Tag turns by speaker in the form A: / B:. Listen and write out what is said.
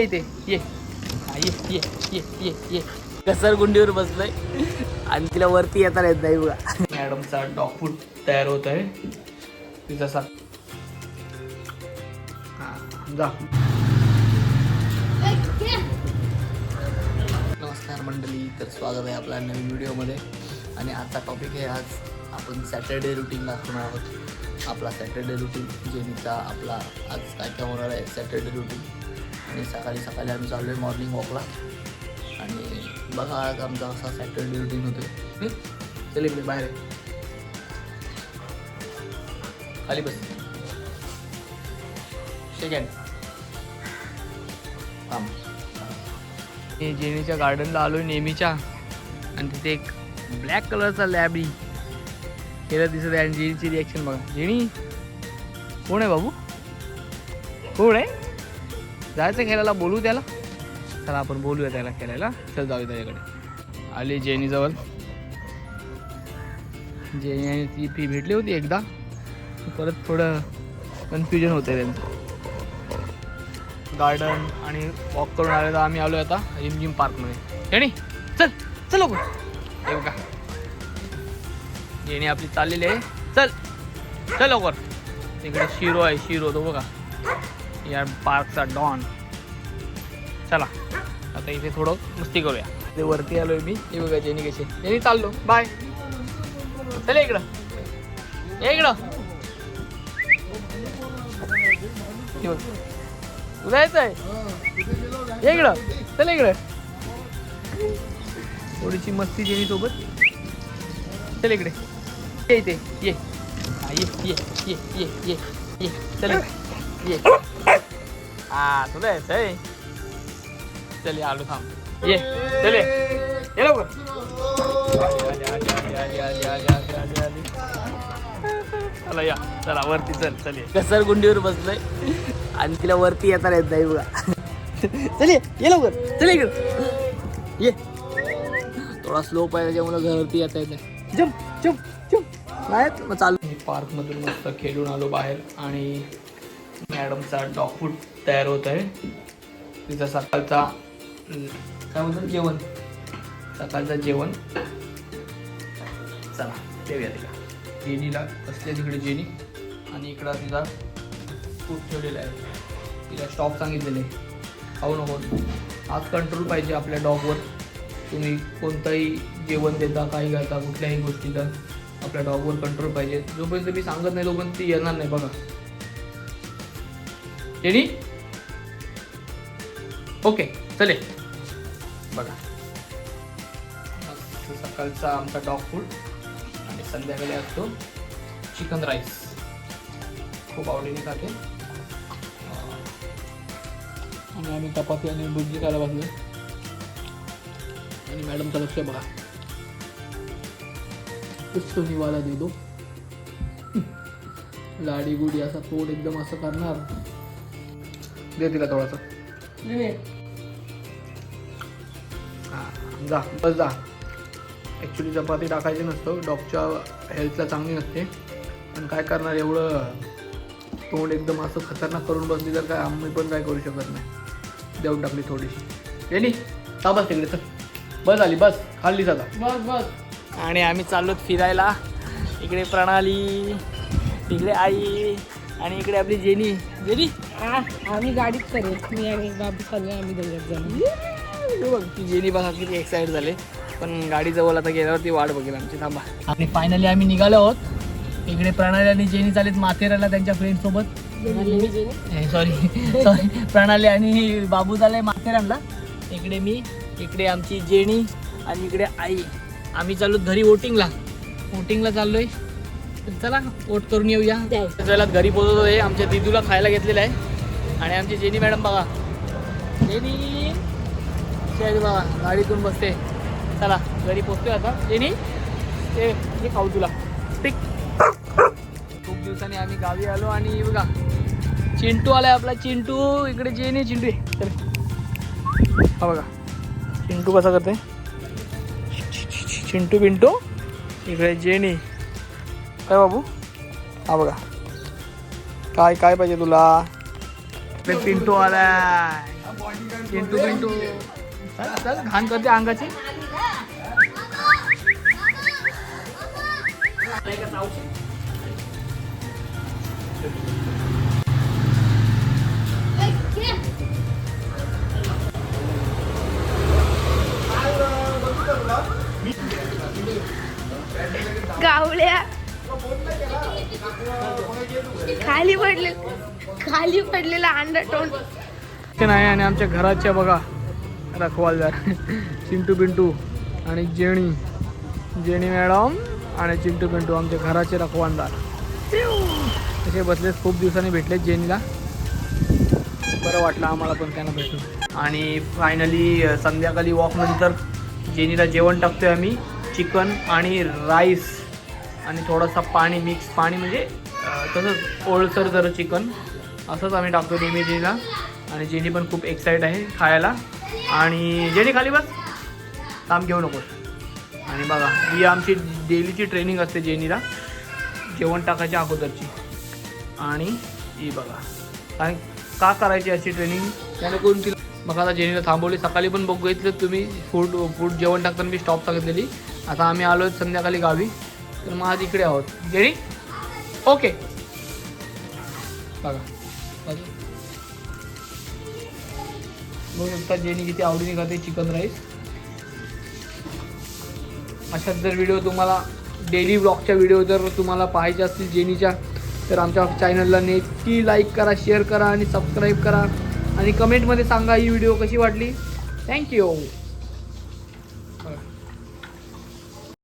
A: इथे ये ये ये ये ये ये घसरगुंडीवर बसलोय आणि तिला वरती येता येत नाही बघा. मॅडमचा डॉग फूड तयार होत आहे तिचा सा जा. नमस्कार मंडळी, तर स्वागत आहे आपल्या नवीन व्हिडिओमध्ये. आणि आजचा टॉपिक आहे, आज आपण सॅटर्डे रुटीन दाखवणार आहोत. आपला सॅटर्डे रुटीन जेनीचा आपला आज काय काय होणार आहे सॅटर्डे रुटीन. आणि सकाळी सकाळी आम्ही चाललो आहे मॉर्निंग वॉकला. आणि बघा आज आमचा असा सॅटर्डे रुटीन होतो. चल इकडे बाहेर खाली बस. सेकंड थांब. हे जेनीच्या गार्डनला आलो आहे नेहमीच्या. आणि तिथे एक ब्लॅक कलरचा लॅबी केलं दिसत आहे. आणि जेनीची रिॲक्शन बघा. जेनी कोण आहे बाबू, कोण आहे? जायचं खेळायला, बोलू त्याला. चला आपण बोलूया त्याला खेळायला. चल जाऊया त्याच्याकडे. आली जेनीजवळ. जेनी आणि ती भेटली होती एकदा, परत थोडं कन्फ्युजन होतं आहे त्यांचं. गार्डन आणि वॉक करून आले तर आम्ही आलो आता रिमझिम पार्कमध्ये. जेनी चल चल लवकर. हे बघा जेनी आपली चाललेली आहे. चल चल लवकर. तिकडे शिरो आहे, शिरो तो बघा या पार्कचा डॉन. चला आता इथे थोडं मस्ती करूया. ते वरती आलोय मी. हे बघा जेनी कशी. जेनी चाललो, बाय. चल इकडं, ये इकडं. जायचं आहे इकडं. चल इकडं. थोडीशी मस्ती जेनी सोबत. चल इकडे ये. इथे ये ये ये ये ये ये ये. चल ये. हा तुला यायचं आहे. चल आलो, थांब. ये चल ये लवकर. चला या, चला वरती. चल चल ये. घसरगुंडीवर बसलोय आणि तिला वरती येता येत नाही बघा. चल ये लवकर. चल इकडं ये. थोडा स्लोप आहे त्याच्यामुळे घरवरती येता येत नाही. जम्प जम्प जम्प नाही मग चालू. पार्कमधून मस्त खेळून आलो बाहेर. आणि मॅडमचा डॉग फूड तयार होत आहे. तिचा सकाळचा काय म्हणतात जेवण, सकाळचं जेवण. चला ठेवूया तिला. जेनीला बसले तिकडे जेनी. आणि इकडं तिचा फूड ठेवलेला आहे. तिला स्टॉप सांगितलेले खाऊ नको. आज कंट्रोल पाहिजे आपल्या डॉगवर. तुम्ही कोणतंही जेवण देता, काही घालता, कुठल्याही गोष्टीचा आपल्या डॉगवर कंट्रोल पाहिजे. जोपर्यंत मी सांगत नाही तोपर्यंत ती येणार नाही. बघा जेनी ओके चले. बघा सकाळचा आमचा डॉग फूड. आणि संध्याकाळी असतो चिकन राईस. खूप आवडीने खाते. आणि आम्ही चपाती आणि भुर्जी खायला बसलो. आणि मॅडमचं लक्ष बघा. कुछ निवाला दे दो. लाडी गुडी असा पोट एकदम असं करणार. दे तिला थोडासा. हां जा बस जा. ॲक्च्युली चपाती टाकायची नसतं, डॉगच्या हेल्थला चांगली नसते. पण काय करणार, एवढं तोंड एकदम असं खतरनाक करून बसली तर काय आम्ही पण काय करू शकत नाही. देऊन टाकली थोडीशी. गेली का बस तिकडे. चल बस आली, बस खाल्लीच आता, बस बस. आणि आम्ही चाललो फिरायला. इकडे प्रणाली, तिकडे आई आणि इकडे आपली जेनी. जेनी
B: आम्ही गाडीत करू. मी आणि बाबू चालू. आम्ही दोघं जण.
A: बघ ती जेनी बघा किती एक्साइट झाले. पण गाडी जवळ आता गेल्यावरती वाट बघेल आमची. थांबा. आणि फायनली आम्ही निघालो आहोत. इकडे प्रणाली आणि जेनी चालेत माथेरानला त्यांच्या फ्रेंडसोबत. सॉरी प्रणाली आणि बाबू झाले माथेरानला. इकडे मी, इकडे आमची जेनी आणि इकडे आई. आम्ही चाललो घरी वोटिंगला चाललोय. चला वोट करून येऊया. त्याला घरी पोहोचतो आहे. आमच्या दिदूला खायला घेतलेलं आहे. आणि आमची जेनी मॅडम बघा. जेनी बघा गाडीतून बसते. चला घरी पोहोचतोय आता. जेनी ते खाऊ तुला ठीक. खूप दिवसांनी आम्ही गावी आलो. आणि बघा चिंटू आलाय आपला. चिंटू इकडे जेनी. चिंटू चल. हा बघा चिंटू कसा करते. चिंटू पिंटू. इकडे जेनी. काय बाबू. हा बघा काय काय पाहिजे तुला. पिंटू आलाय. चिंटू पिंटू चल चल घाण करते अंगाची.
B: गावल्या खाली पडलेला अंडा तोंड.
A: नाही आणि आमच्या घराच्या बघा रखवालदार चिंटू पिंटू आणि जेणी मॅडम आणि चिंटू पिंटू आमच्या घराचे रखवालदार तसे बसले. खूप दिवसांनी भेटले जेनीला, बरं वाटलं आम्हाला पण त्यांना भेटून. आणि फायनली संध्याकाळी वॉकनंतर जेनीला जेवण टाकतोय आम्ही. चिकन आणि राईस आणि थोडासा पाणी, मिक्स पाणी म्हणजे तसंच ओलसर जरा चिकन असंच आम्ही टाकतो नेहमी जेनीला. आणि जेनी पण खूप एक्साइट आहे खायला. आणि जेनी खाली बस, काम घेऊ नकोस. आणि बघा ही आमची डेलीची ट्रेनिंग असते जेनीला जेवण टाकायच्या अगोदरची. आणि ही बघा आणि का करायची अशी ट्रेनिंग त्याने करून तिला बघा. आता जेनीला थांबवली. सकाळी पण बघितलं तुम्ही फूड जेवण टाकताना मी स्टॉप सांगितलेली. आता आम्ही आलो संध्याकाळी गावी, तर मग आज इकडे आहोत. जेनी ओके बघा बघू शकता जेनी किती आवडीने खाते चिकन राईस. अशाच जर व्हिडिओ तुम्हाला डेली ब्लॉगच्या व्हिडिओ जर तुम्हाला पाहायचे असतील जेनीच्या, तर आमच्या चॅनलला नक्की लाईक करा, शेअर करा आणि सबस्क्राईब करा. आणि कमेंटमध्ये सांगा ही व्हिडिओ कशी वाटली. थँक्यू.